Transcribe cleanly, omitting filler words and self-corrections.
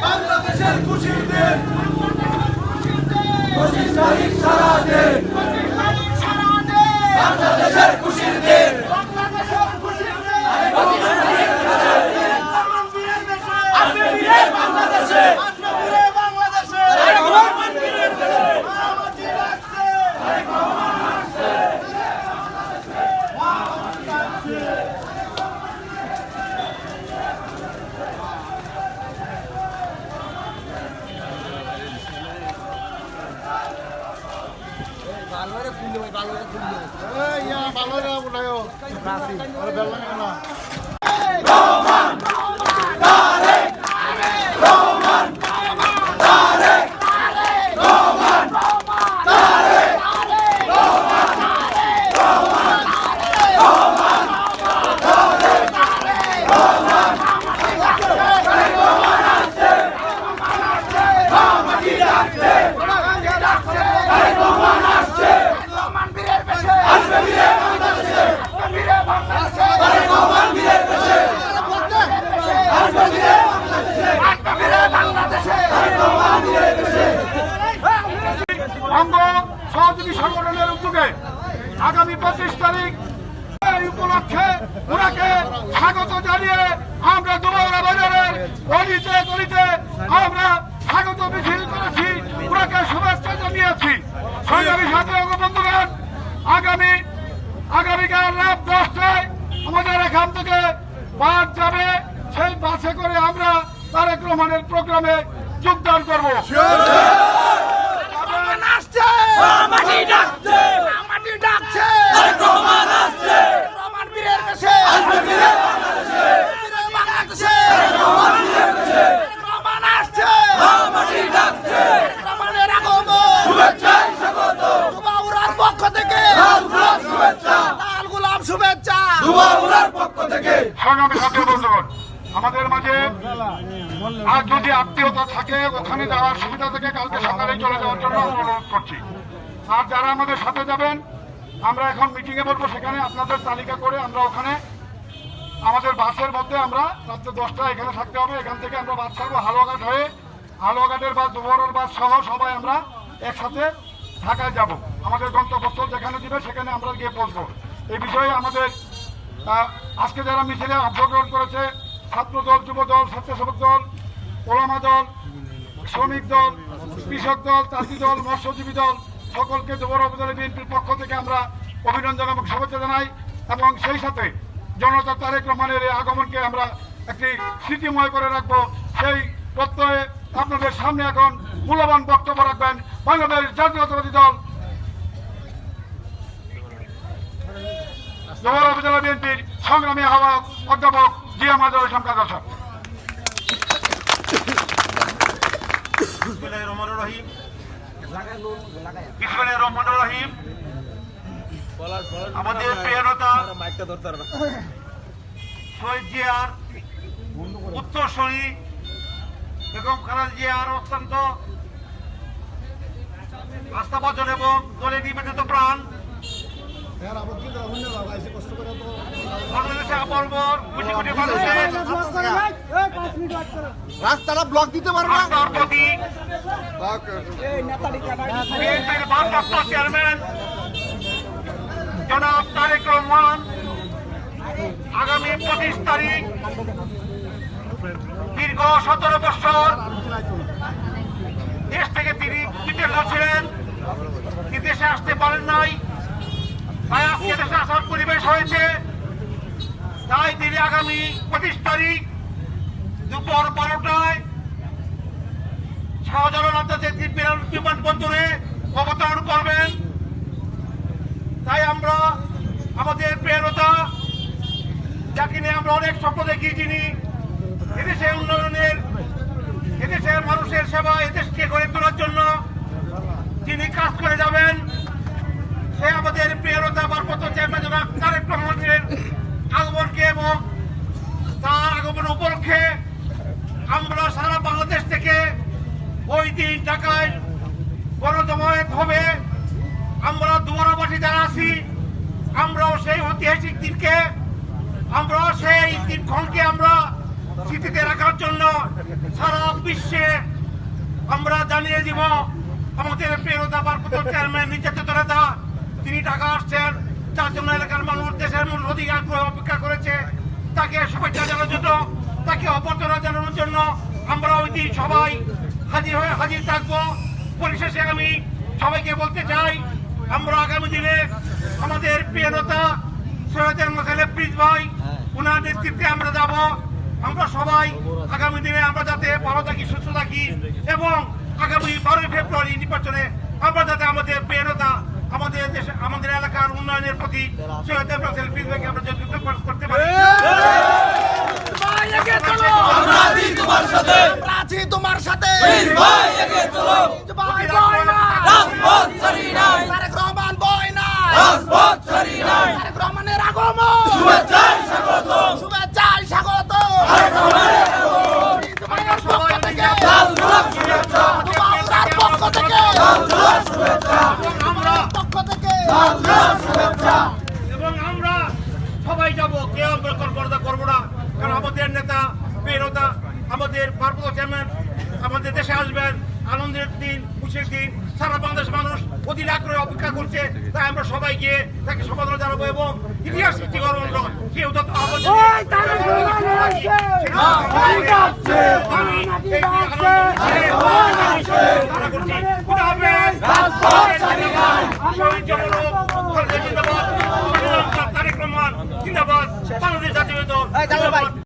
বাংলাদেশের খুশির দিন 25 তারিখ সারা দিন বাংলাদেশের খুশির দিন বাংলাদেশে সহযোগী সংগঠনের উদ্যোগে আগামী 25 তারিখ এই উপলক্ষে ওনাকে স্বাগত জানিয়ে আমরা দুবারা বাজারের অলিতে গলিতে আমরা স্বাগত মিছিল করেছি, ওনাকে শুভেচ্ছা জানিয়েছি। সংগ্রামী সাথী বন্ধুগণ, আগামীকাল রাত 10টায় আমাদের এখান থেকে বাস যাবে, সেই বাসে করে আমরা তারেক রহমানের প্রোগ্রামে যোগদান করবো। আমাদের মাঝে আর যদি আত্মীয়তা থাকে ওখানে যাওয়ার সুবিধা থেকে কালকে সকালে চলে যাওয়ার জন্য অনুরোধ করছি। আর যারা আমাদের সাথে যাবেন, আমরা এখন মিটিং এ বলবো, সেখানে আপনাদের তালিকা করে আমরা ওখানে আমাদের বাসের মধ্যে আমরা রাত্রে 10টা এখানে থাকতে হবে। এখান থেকে আমরা বাস ছাড়বো হালুয়াঘাট হয়ে, হালুয়াঘাটের বাস, দুবরের বাস সহ সবাই আমরা একসাথে ঢাকায় যাব। আমাদের গন্তব্যস্থল যেখানে দিবে সেখানে আমরা গিয়ে পৌঁছবো। এই বিষয়ে আমাদের আজকে যারা মিছিলে অংশগ্রহণ করেছে, ছাত্র দল, যুব দল, স্বেচ্ছাসেবক দল, ওলামা দল, শ্রমিক দল, কৃষক দল, চাষি দল, মৎস্যজীবী দল, সকলকে দুবরা উপজেলা বিএনপির পক্ষ থেকে আমরা অভিনন্দন এবং শুভেচ্ছা জানাই। এবং সেই সাথে জনতা তারেক রহমানের এই আগমনকে আমরা একটি স্মৃতিময় করে রাখবো। সেই প্রত্যয়ে আপনাদের সামনে এখন মূল্যবান বক্তব্য রাখবেন বাংলাদেশ জাতীয়তাবাদী দল দুবরা উপজেলা বিএনপির সংগ্রামী আহ্বায়ক অধ্যাপক জিয়া মাজার ইসলাম কাজল সাহেব। আমাদের প্রিয় নেতা শহীদ জিয়ার উত্তরসূরি বেগম খালেদা জিয়ার অত্যন্ত আস্থাভাজন এবং দলে নিবেদিত প্রাণ রাস্তাটা ব্লক দিতে পারবে চেয়ারম্যান জনাব তারেক রহমান আগামী 25 তারিখ দীর্ঘ 17 বছর দেশ থেকে তিনি বিদেশ ছিলেন, দেশে আসতে পারেন নাই, তাই আজকে দেশে আসার পরিবেশ হয়েছে। তাই তিনি আগামী 25 তারিখ দুপুর 12টায় শাহজালাল আন্তর্জাতিক বিমানবন্দরে অবতরণ করবেন। তাই আমরা আমাদের প্রিয় নেতা, যাকে নিয়ে আমরা অনেক স্বপ্ন দেখি, যিনি এদেশের উন্নয়নের, এদেশের মানুষের সেবা, এদেশকে গড়ে তোলার জন্য যিনি কাজ করে যাবেন, সে আমাদের প্রিয় নেতা ভারপ্রাপ্ত চেয়ারম্যান জনাব তারেক রহমানের আগমনকে এবং তার আগমন উপলক্ষে আমরা সারা বাংলাদেশ থেকে ওই দিন ঢাকায় গণজমায়েত হবে। আমরা সেই ঐতিহাসিক দিনকে আমরা সেই দিনক্ষণকে আমরা স্মৃতিতে রাখার জন্য সারা বিশ্বে আমরা জানিয়ে দিব। আমাদের প্রিয়তা ভারপ্রাপ্ত চেয়ারম্যান নির্যাতিত নেতা তিনি ঢাকা আসছেন, তার জন্য এলাকার মানুষ দেশের মূল অধিক আগ্রহ অপেক্ষা করেছে। তাকে শুভেচ্ছা জানানোর জন্য, তাকে অভ্যর্থনা জানানোর জন্য আমরা ওই দিন সবাই হাজির থাকবো। পরিশেষে আমি সবাইকে বলতে চাই, আমরা আগামী দিনে আমাদের প্রিয় নেতা সৈয়দ মোসালেম প্রিন্স ভাই ওনার নেতৃত্বে আমরা যাব। আমরা সবাই আগামী দিনে আমরা যাতে ভালো থাকি, সুস্থ থাকি এবং আগামী 12 ফেব্রুয়ারি নির্বাচনে আমরা যাতে আমাদের প্রিয় নেতা আমাদের দেশে আমাদের এলাকার উন্নয়নের প্রতি সৈয়দ মোসালেম প্রিন্স ভাইকে আমরা যথেষ্ট করতে পারি। তোমার সাথে তারেক রহমান বয় নাই, তারেক রহমানের আগমন, শুভেচ্ছায় স্বাগত। পক্ষ থেকে এবং আমরা সবাই যাব, কেউ আমরা করবো না, কারণ আমাদের নেতা প্রিয়তা আমাদের ভারপ্রাপ্ত চেয়ারম্যান আমাদের দেশে আসবেন। আনন্দের দিন, খুশির দিন, সারা বাংলাদেশ মানুষ অধীর আগ্রহে অপেক্ষা করছে। তাই আমরা সবাই গিয়ে তাকে সম্বোধনা জানাবো এবং ইতিহাস সৃষ্টি করবো। কেউ তো তারেক রহমান জিন্দাবাদ, বাংলাদেশ জাতীয় দল।